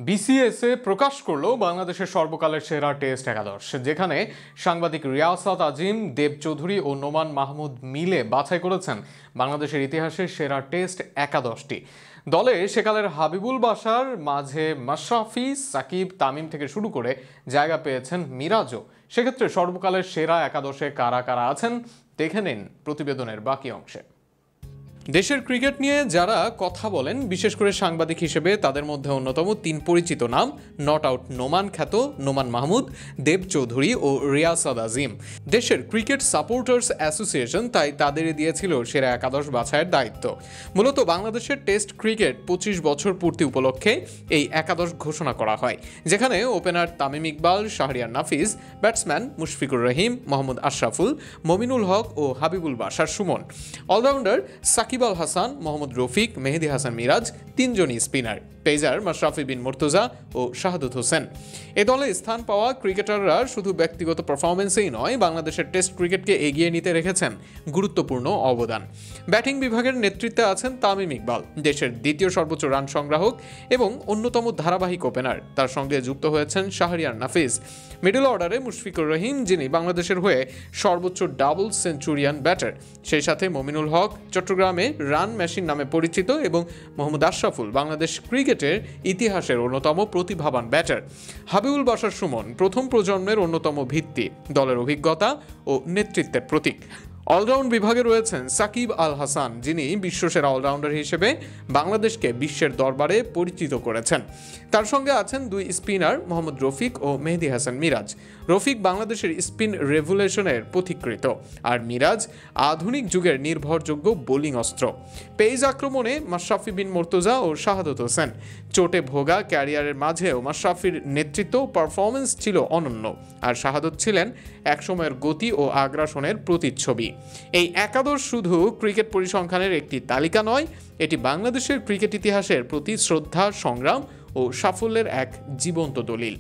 বিসিএসএ প্রকাশ করলো বাংলাদেশের সর্বকালের সেরা টেস্ট একাদশ, যেখানে সাংবাদিক রিয়াসাত আজিম, দেব চৌধুরী ও নোমান মাহমুদ মিলে বাছাই করেছেন বাংলাদেশের ইতিহাসের সেরা টেস্ট একাদশটি। দলে সেকালের হাবিবুল বাশার মাঝে মাশরাফি, সাকিব, তামিম থেকে শুরু করে জায়গা পেয়েছেন মিরাজও। সেক্ষেত্রে সর্বকালের সেরা একাদশে কারা কারা আছেন দেখে নিন প্রতিবেদনের বাকি অংশে। দেশের ক্রিকেট নিয়ে যারা কথা বলেন, বিশেষ করে সাংবাদিক হিসেবে, তাদের মধ্যে অন্যতম তিন পরিচিত নাম নট আউট নোমান খ্যাত নোমান মাহমুদ, দেব চৌধুরী ও রিয়াসাত আজিম। দেশের ক্রিকেট সাপোর্টার্স অ্যাসোসিয়েশন তাই তাদেরই দিয়েছিল সেরা একাদশ বাছাইয়ের দায়িত্ব। মূলত বাংলাদেশের টেস্ট ক্রিকেট 25 বছর পূর্তি উপলক্ষে এই একাদশ ঘোষণা করা হয়, যেখানে ওপেনার তামিম ইকবাল, শাহরিয়ার নাফিস, ব্যাটসম্যান মুশফিকুর রহিম, মোহাম্মদ আশরাফুল, মমিনুল হক ও হাবিবুল বাশার সুমন, অলরাউন্ডার সাকিব আল হাসান, মোহাম্মদ রফিক, মেহেদী হাসান মিরাজ, তিনজনই স্পিনার, পেসার মাশরাফি বিন মুর্তজা ও শাহাদত হোসেন। এ দলে স্থান পাওয়া ক্রিকেটাররা শুধু ব্যক্তিগত পারফরমেন্সেই নয়, বাংলাদেশের টেস্ট ক্রিকেটকে এগিয়ে নিতে রেখেছেন গুরুত্বপূর্ণ অবদান। ব্যাটিং বিভাগের নেতৃত্বে আছেন তামিম ইকবাল, দেশের দ্বিতীয় সর্বোচ্চ রান সংগ্রাহক এবং অন্যতম ধারাবাহিক ওপেনার। তার সঙ্গে যুক্ত হয়েছেন শাহরিয়ার নাফিস। মিডল অর্ডারে মুশফিকুর রহিম, যিনি বাংলাদেশের হয়ে সর্বোচ্চ ডাবল সেঞ্চুরিয়ান ব্যাটার। সেই সাথে মমিনুল হক, চট্টগ্রামে রান মেশিন নামে পরিচিত, এবং মোহাম্মদ আশরাফুল, বাংলাদেশ ক্রিকেটের ইতিহাসের অন্যতম প্রতিভাবান ব্যাটার। হাবিবুল বাশার সুমন, প্রথম প্রজন্মের অন্যতম ভিত্তি, দলের অভিজ্ঞতা ও নেতৃত্বের প্রতীক। অলরাউন্ড বিভাগে রয়েছেন সাকিব আল হাসান, যিনি বিশ্বসেরা অলরাউন্ডার হিসেবে বাংলাদেশকে বিশ্বের দরবারে পরিচিত করেছেন। তার সঙ্গে আছেন দুই স্পিনার, মোহাম্মদ রফিক ও মেহেদী হাসান মিরাজ। রফিক বাংলাদেশের স্পিন রেভলিউশনের পথিকৃত, আর মিরাজ আধুনিক যুগের নির্ভরযোগ্য বোলিং অস্ত্র। পেস আক্রমণে মাশরাফি বিন মুর্তজা ও শাহাদত হোসেন। চোটে ভোগা ক্যারিয়ারের মাঝেও মাশরাফির নেতৃত্ব পারফরমেন্স ছিল অনন্য, আর শাহাদত ছিলেন একসময়ের গতি ও আগ্রাসনের প্রতিচ্ছবি। এই একাদশ শুধু ক্রিকেট পরিসংখ্যানের একটি তালিকা নয়, এটি বাংলাদেশের ক্রিকেট ইতিহাসের প্রতি শ্রদ্ধা, সংগ্রাম ও সাফল্যের এক জীবন্ত দলিল।